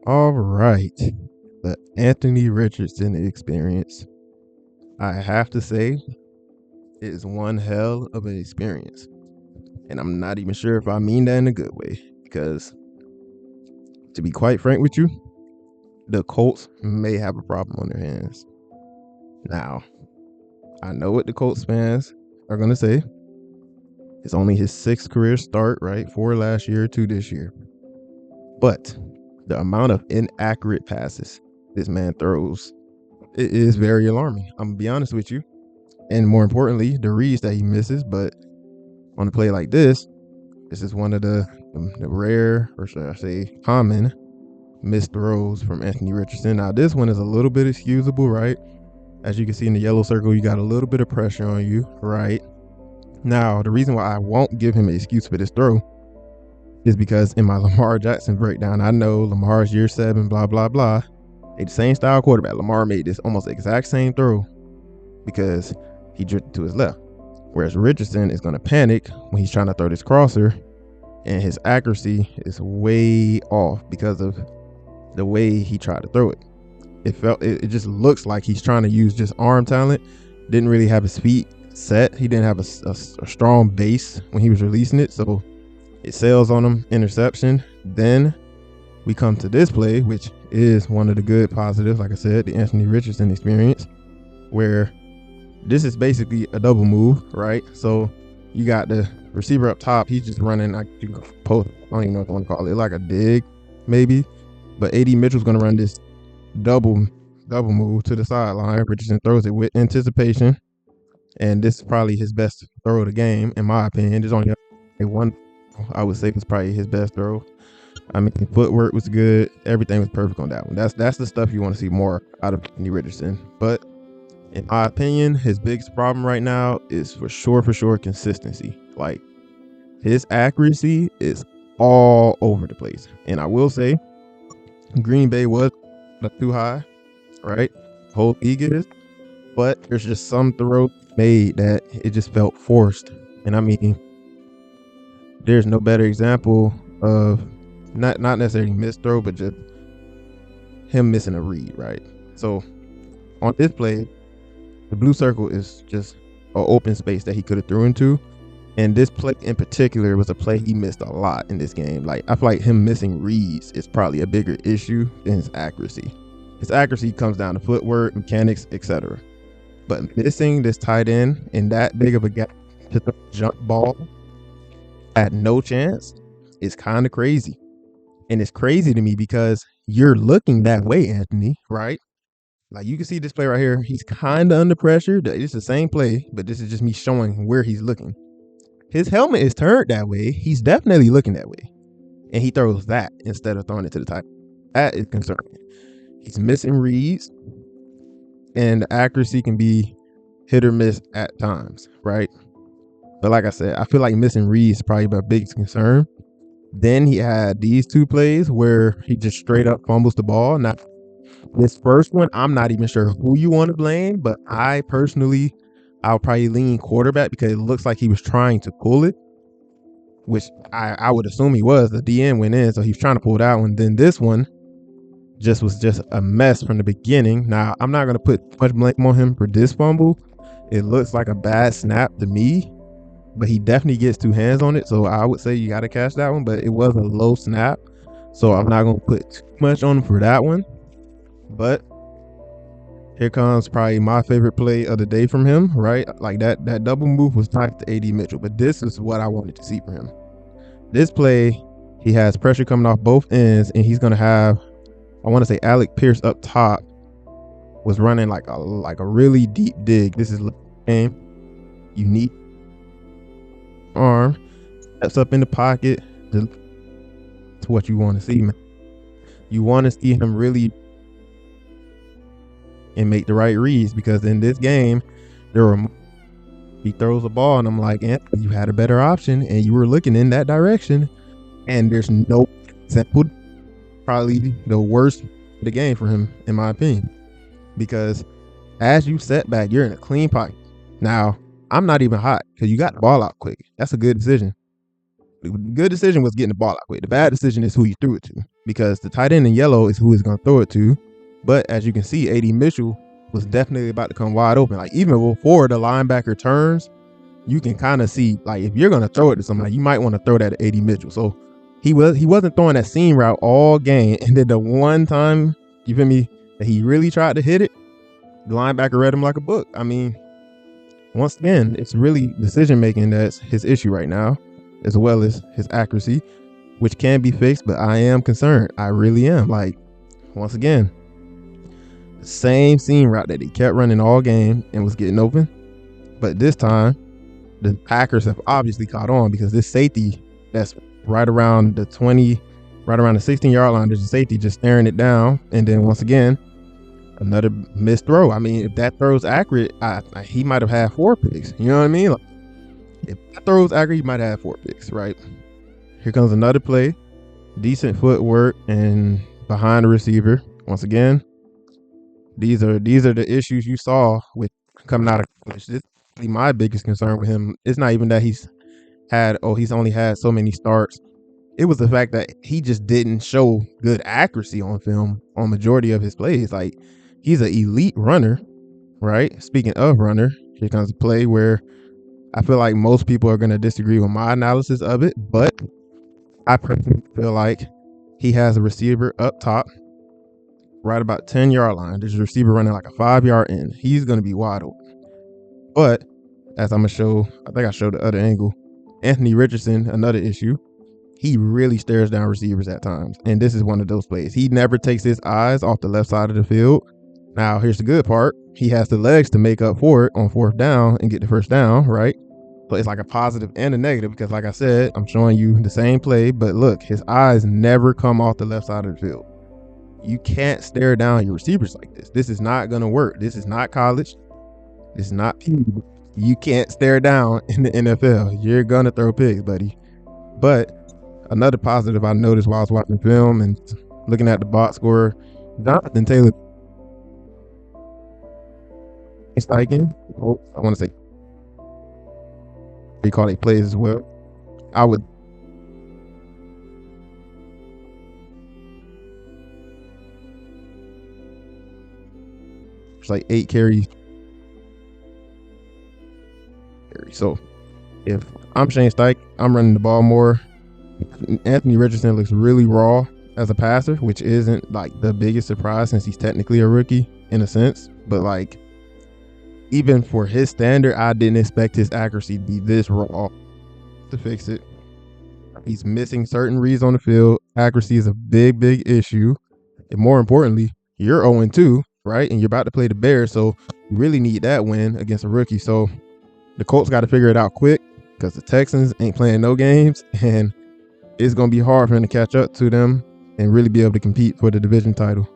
All right. The Anthony Richardson experience. I have to say, it is one hell of an experience. And I'm not even sure if I mean that in a good way. Because, to be quite frank with you, the Colts may have a problem on their hands. Now, I know what the Colts fans are going to say. It's only his sixth career start, right? 4 last year, 2 this year. But the amount of inaccurate passes this man throws, it is very alarming. I'm going to be honest with you. And more importantly, the reads that he misses. But on a play like this is one of the rare, or should I say, common missed throws from Anthony Richardson. Now, this one is a little bit excusable, right? As you can see in the yellow circle, you got a little bit of pressure on you, right? Now, the reason why I won't give him an excuse for this throw is because in my Lamar Jackson breakdown, I know Lamar's year 7, blah, blah, blah. They the same style quarterback. Lamar made this almost exact same throw because he drifted to his left. Whereas Richardson is going to panic when he's trying to throw this crosser, and his accuracy is way off because of the way he tried to throw it. It just looks like he's trying to use just arm talent. Didn't really have his feet set. He didn't have a strong base when he was releasing it, so it sails on him, interception. Then we come to this play, which is one of the good positives, like I said, the Anthony Richardson experience, where this is basically a double move, right? So you got the receiver up top. He's just running, I don't even know what I want to call it, like a dig, maybe. But AD Mitchell's going to run this double move to the sideline. Richardson throws it with anticipation, and this is probably his best throw of the game, in my opinion. There's only one I would say was probably his best throw. I mean, footwork was good. Everything was perfect on that one. That's the stuff you want to see more out of Anthony Richardson. But in my opinion, his biggest problem right now is for sure consistency. Like, his accuracy is all over the place. And I will say, Green Bay was too high, right? Whole league is. But there's just some throws made that it just felt forced. And I mean, there's no better example of not necessarily missed throw, but just him missing a read, right? So on this play, the blue circle is just an open space that he could have threw into. And this play in particular was a play he missed a lot in this game. Like, I feel like him missing reads is probably a bigger issue than his accuracy. His accuracy comes down to footwork, mechanics, etc. But missing this tight end in that big of a gap to the jump ball at no chance is kind of crazy. And it's crazy to me because you're looking that way, Anthony, right? Like, you can see this play right here. He's kind of under pressure. It's the same play, but this is just me showing where he's looking. His helmet is turned that way. He's definitely looking that way. And he throws that instead of throwing it to the tight. That is concerning. He's missing reads. And the accuracy can be hit or miss at times, right? But like I said, I feel like missing reads is probably my biggest concern. Then he had these two plays where he just straight up fumbles the ball. Now, this first one, I'm not even sure who you want to blame, but I'll probably lean quarterback because it looks like he was trying to pull it, which I would assume he was. The DN went in, so he was trying to pull that one. Then this one was just a mess from the beginning. Now, I'm not going to put much blame on him for this fumble. It looks like a bad snap to me, but he definitely gets two hands on it, so I would say you got to catch that one, but it was a low snap, so I'm not going to put too much on him for that one. But here comes probably my favorite play of the day from him, right? Like that double move was tied to AD Mitchell, but this is what I wanted to see from him. This play, he has pressure coming off both ends, and he's going to have, I want to say, Alec Pierce up top was running like a really deep dig. This is game. Unique arm, steps up in the pocket. To what you want to see, man. You want to see him really and make the right reads, because in this game he throws the ball and I'm like, Anthony, you had a better option and you were looking in that direction, and there's no example. Probably the worst of the game for him, in my opinion, because as you set back, you're in a clean pocket. Now, I'm not even hot because you got the ball out quick. That's a good decision. The good decision was getting the ball out quick. The bad decision is who you threw it to. because the tight end in yellow is who he's going to throw it to. But as you can see, A.D. Mitchell was definitely about to come wide open. Like, even before the linebacker turns, you can kind of see, like, if you're going to throw it to somebody, you might want to throw that at A.D. Mitchell. So he wasn't throwing that seam route all game. And then the one time, you feel me, that he really tried to hit it, the linebacker read him like a book. I mean, once again, it's really decision making that's his issue right now, as well as his accuracy, which can be fixed, but I am concerned. I really am. Like, once again, the same seam route that he kept running all game and was getting open. But this time, the Packers have obviously caught on, because this safety that's right around the 16-yard line, there's a safety just staring it down. And then once again, another missed throw. I mean, if that throw's accurate, he might have had 4 picks. You know what I mean? Like, if that throw's accurate, he might have had 4 picks, right? Here comes another play. Decent footwork and behind the receiver. Once again, these are the issues you saw with coming out of college. This is my biggest concern with him. It's not even that he's only had so many starts. It was the fact that he just didn't show good accuracy on film on majority of his plays. Like, he's an elite runner, right? Speaking of runner, here comes a play where I feel like most people are going to disagree with my analysis of it, but I personally feel like he has a receiver up top, right about 10-yard line. There's a receiver running like a 5-yard in. He's going to be wide open. But as I'm going to show, I think I showed the other angle, Anthony Richardson, another issue. He really stares down receivers at times. And this is one of those plays. He never takes his eyes off the left side of the field. Now, here's the good part. He has the legs to make up for it on 4th down and get the 1st down, right? So it's like a positive and a negative, because like I said, I'm showing you the same play, but look, his eyes never come off the left side of the field. You can't stare down your receivers like this. This is not going to work. This is not college. This is not PE. You can't stare down in the NFL. You're going to throw picks, buddy. But another positive I noticed while I was watching film and looking at the box score, Jonathan Taylor Steichen. I want to say they call it plays as well. It's like 8 carries. So if I'm Shane Steichen, I'm running the ball more. Anthony Richardson looks really raw as a passer, which isn't like the biggest surprise since he's technically a rookie in a sense. But like, even for his standard, I didn't expect his accuracy to be this raw. To fix it, he's missing certain reads on the field. Accuracy is a big issue. And more importantly, you're 0-2, right? And you're about to play the Bears, so you really need that win against a rookie. So the Colts got to figure it out quick, because the Texans ain't playing no games, and it's going to be hard for him to catch up to them and really be able to compete for the division title.